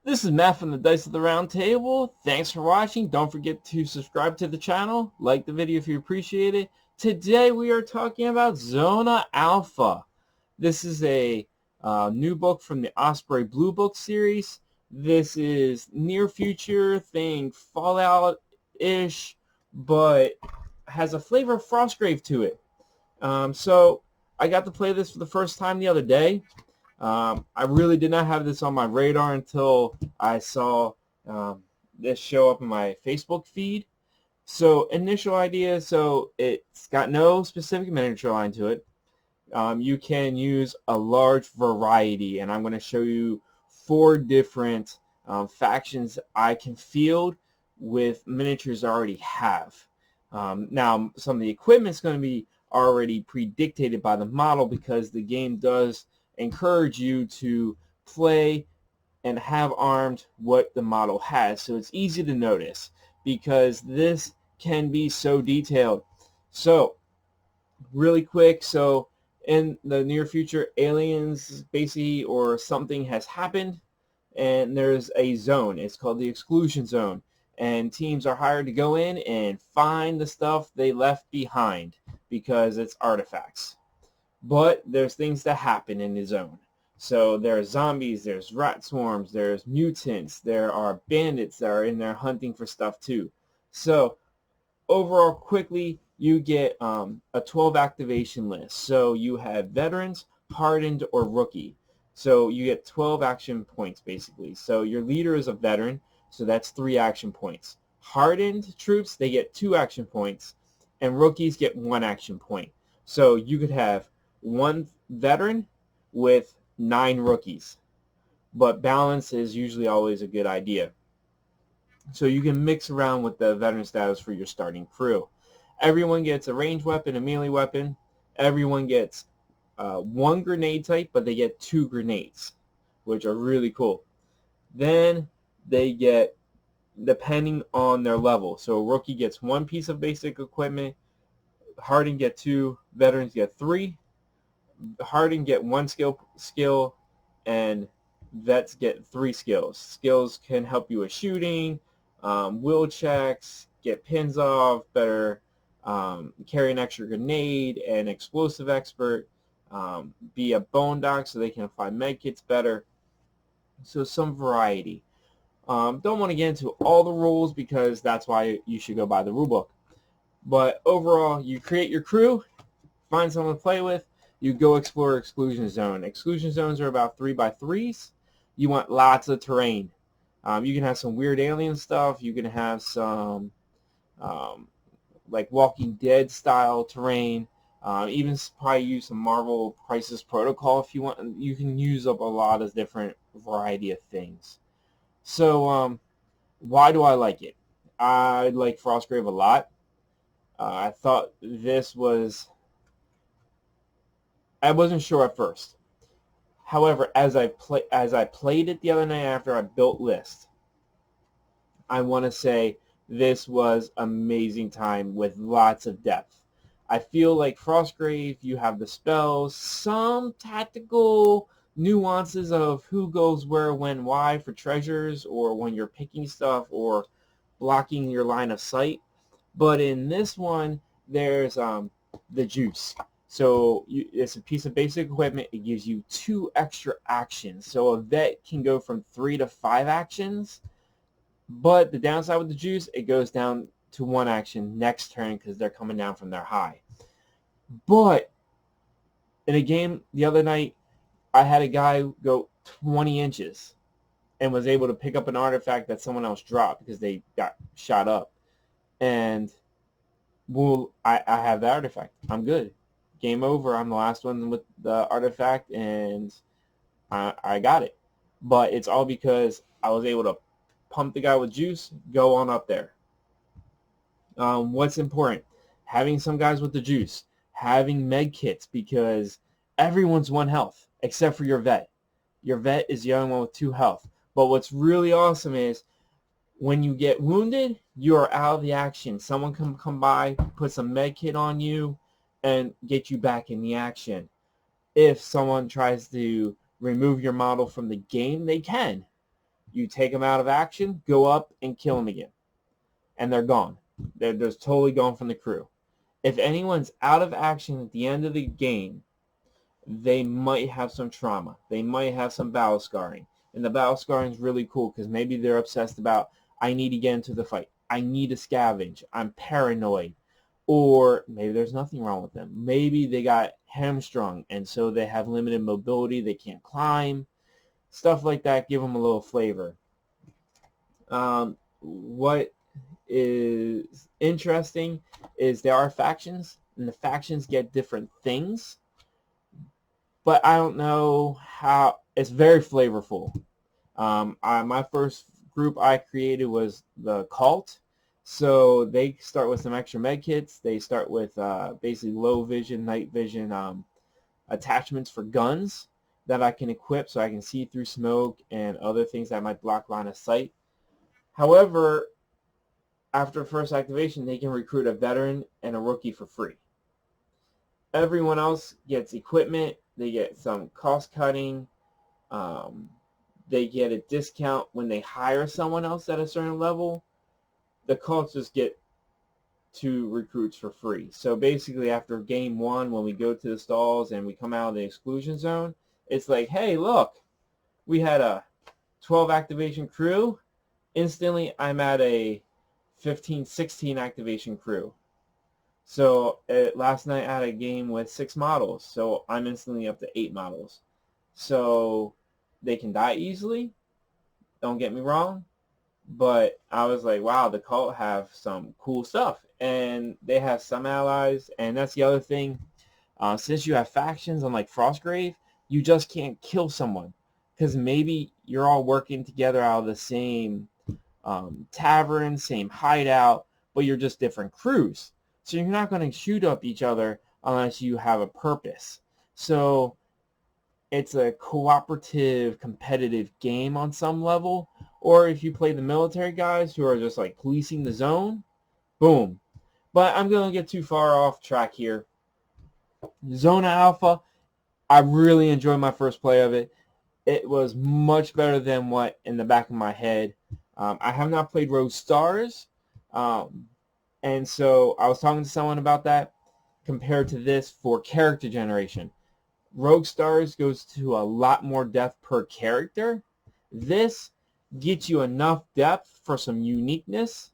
This is Matt from the Dice of the Round Table. Thanks for watching. Don't forget to subscribe to the channel. Like the video if you appreciate it. Today we are talking about Zona Alpha. This is a new book from the Osprey Blue Book series. This is near future, think Fallout-ish, but has a flavor of Frostgrave to it. So I got to play this for the first time the other day. I really did not have this on my radar until I saw this show up in my Facebook feed. So initial idea, so it's got no specific miniature line to it. You can use a large variety, and I'm going to show you 4 different factions I can field with miniatures I already have. Now, some of the equipment is going to be already predictated by the model because the game does encourage you to play and have armed what the model has. So it's easy to notice because this can be so detailed. So really quick, so in the near future, aliens basically or something has happened and there's a zone. It's called the exclusion zone. And teams are hired to go in and find the stuff they left behind because it's artifacts. But there's things that happen in the zone. So there's zombies, there's rat swarms, there's mutants, there are bandits that are in there hunting for stuff too. So overall, quickly, you get a 12 activation list. So you have veterans, hardened, or rookie. So you get 12 action points basically. So your leader is a veteran, so that's 3 action points. Hardened troops, they get 2 action points, and rookies get 1 action point. So you could have 1 veteran with 9 rookies, but balance is usually always a good idea. So you can mix around with the veteran status for your starting crew. Everyone gets a ranged weapon, a melee weapon. Everyone gets 1 grenade type, but they get 2 grenades, which are really cool. Then they get, depending on their level, so a rookie gets 1 piece of basic equipment, hardened get 2, veterans get 3, hardened get 1 skill, and vets get 3 skills. Skills can help you with shooting, will checks, get pins off, better carry an extra grenade, an explosive expert, be a bone doc so they can find medkits better. So some variety. Don't want to get into all the rules because that's why you should go buy the rulebook. But overall, you create your crew, find someone to play with, you go explore exclusion zone. Exclusion zones are about 3x3s. You want lots of terrain. You can have some weird alien stuff. You can have some like Walking Dead style terrain. Even probably use some Marvel Crisis Protocol if you want. You can use up a lot of different variety of things. So why do I like it? I like Frostgrave a lot. I thought this was, I wasn't sure at first. However, as I played it the other night after I built list, I want to say this was amazing time with lots of depth. I feel like Frostgrave, you have the spells, some tactical nuances of who goes where, when, why for treasures, or when you're picking stuff or blocking your line of sight. But in this one, there's the juice. So it's a piece of basic equipment. It gives you 2 extra actions. So a vet can go from 3 to 5 actions. But the downside with the juice, it goes down to 1 action next turn because they're coming down from their high. But in a game the other night, I had a guy go 20 inches and was able to pick up an artifact that someone else dropped because they got shot up. And well, I have the artifact. I'm good. Game over. I'm the last one with the artifact, and I got it. But it's all because I was able to pump the guy with juice, go on up there. What's important? Having some guys with the juice, having med kits, because everyone's 1 health except for your vet. Your vet is the only one with 2 health. But what's really awesome is when you get wounded, you are out of the action. Someone can come by, put some med kit on you, and get you back in the action. If someone tries to remove your model from the game, they can. You take them out of action, go up and kill them again, and they're gone. They're just totally gone from the crew. If anyone's out of action at the end of the game, they might have some trauma. They might have some battle scarring. And the battle scarring is really cool because maybe they're obsessed about, I need to get into the fight. I need to scavenge. I'm paranoid. Or maybe there's nothing wrong with them. Maybe they got hamstrung and so they have limited mobility. They can't climb. Stuff like that. Give them a little flavor. What is interesting is there are factions, and the factions get different things. But I don't know how. It's very flavorful. My first group I created was the cult. So they start with some extra med kits. They start with basically low vision, night vision attachments for guns that I can equip so I can see through smoke and other things that might block line of sight. However, after first activation, they can recruit a veteran and a rookie for free. Everyone else gets equipment. They get some cost cutting. They get a discount when they hire someone else at a certain level. The cults just get 2 recruits for free. So basically after game 1, when we go to the stalls and we come out of the exclusion zone, it's like, hey, look, we had a 12 activation crew. Instantly I'm at a 15, 16 activation crew. So last night I had a game with 6 models, so I'm instantly up to 8 models. So they can die easily, don't get me wrong, but I was like, wow, the cult have some cool stuff, and they have some allies, and that's the other thing. Since you have factions on like Frostgrave, you just can't kill someone, because maybe you're all working together out of the same tavern, same hideout, but you're just different crews. So you're not going to shoot up each other unless you have a purpose. So it's a cooperative, competitive game on some level. Or if you play the military guys who are just like policing the zone, boom. But I'm going to get too far off track here. Zona Alpha, I really enjoyed my first play of it. It was much better than what in the back of my head. I have not played Rogue Stars. And so I was talking to someone about that compared to this for character generation. Rogue Stars goes to a lot more depth per character. This gets you enough depth for some uniqueness,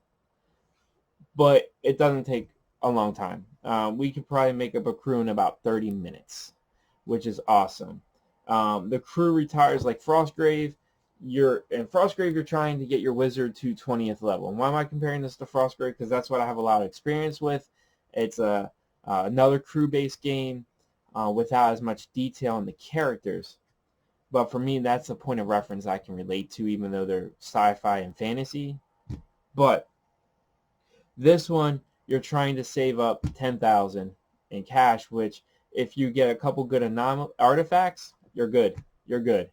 but it doesn't take a long time. We could probably make up a crew in about 30 minutes, which is awesome. The crew retires like Frostgrave. In Frostgrave, you're trying to get your wizard to 20th level. And why am I comparing this to Frostgrave? Because that's what I have a lot of experience with. It's another crew-based game without as much detail in the characters. But for me, that's a point of reference I can relate to, even though they're sci-fi and fantasy. But this one, you're trying to save up 10,000 in cash, which if you get a couple good artifacts, you're good. You're good.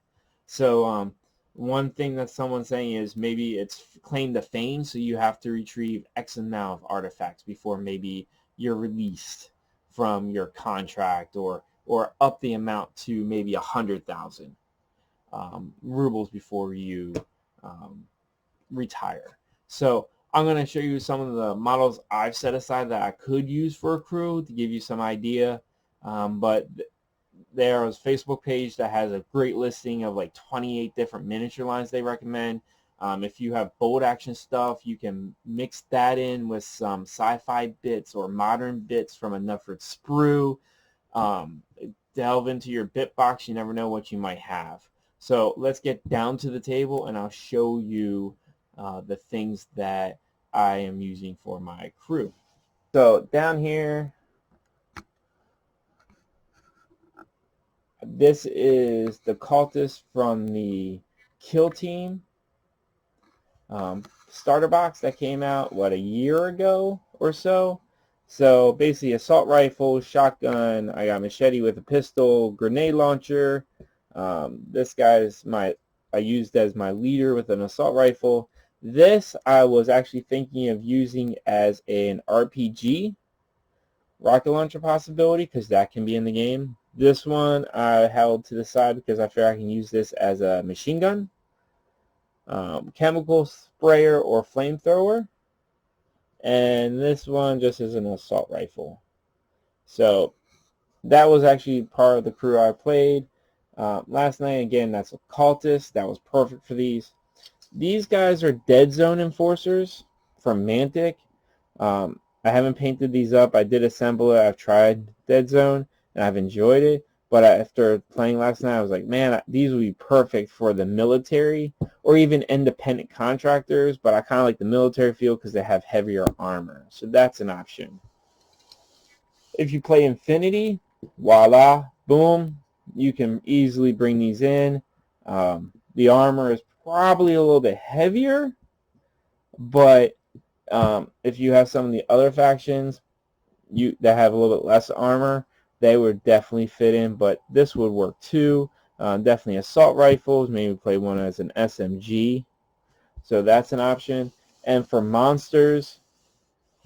So one thing that someone's saying is maybe it's claim to fame, so you have to retrieve X amount of artifacts before maybe you're released from your contract, or up the amount to maybe 100,000 rubles before you retire. So I'm going to show you some of the models I've set aside that I could use for a crew to give you some idea. But there's a Facebook page that has a great listing of like 28 different miniature lines they recommend. If you have bold action stuff, you can mix that in with some sci-fi bits or modern bits from a Nufford sprue. Delve into your bit box. You never know what you might have. So let's get down to the table and I'll show you the things that I am using for my crew. So down here, this is the cultist from the Kill Team starter box that came out, what, a year ago or so. So basically assault rifle, shotgun, I got machete with a pistol, grenade launcher. This guy's I used as my leader with an assault rifle. This I was actually thinking of using as an RPG rocket launcher possibility, because that can be in the game. This one I held to the side because I figure I can use this as a machine gun. chemical sprayer or flamethrower, and this one just is an assault rifle. So that was actually part of the crew I played last night. Again, that's a cultist. That was perfect for these. These guys are dead zone enforcers from Mantic. I haven't painted these up. I did assemble it. I've tried dead zone and I've enjoyed it. But after playing last night, I was like, man, these would be perfect for the military or even independent contractors. But I kind of like the military feel because they have heavier armor. So that's an option. If you play Infinity, voila, boom, you can easily bring these in. The armor is probably a little bit heavier, but if you have some of the other factions that have a little bit less armor, they would definitely fit in, but this would work too. Definitely assault rifles, maybe play one as an SMG, so that's an option. And for monsters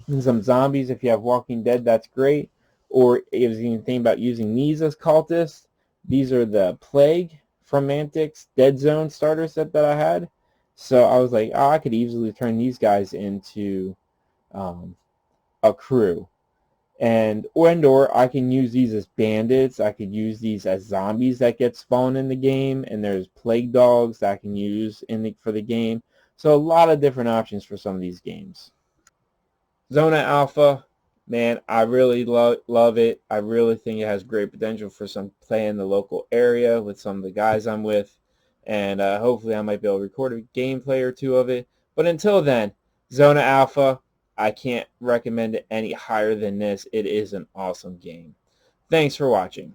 and some zombies, if you have Walking Dead, that's great. Or if you can think about using these as cultists, these are the Plague from Mantic's Dead Zone starter set that I had. So I was like, oh, I could easily turn these guys into a crew. Or I can use these as bandits. I could use these as zombies that get spawned in the game, and there's plague dogs that I can use for the game. So a lot of different options for some of these games. Zona Alpha, man, I really love it. I really think it has great potential for some play in the local area with some of the guys I'm with, and hopefully I might be able to record a gameplay or two of it. But until then, Zona Alpha, I can't recommend it any higher than this. It is an awesome game. Thanks for watching.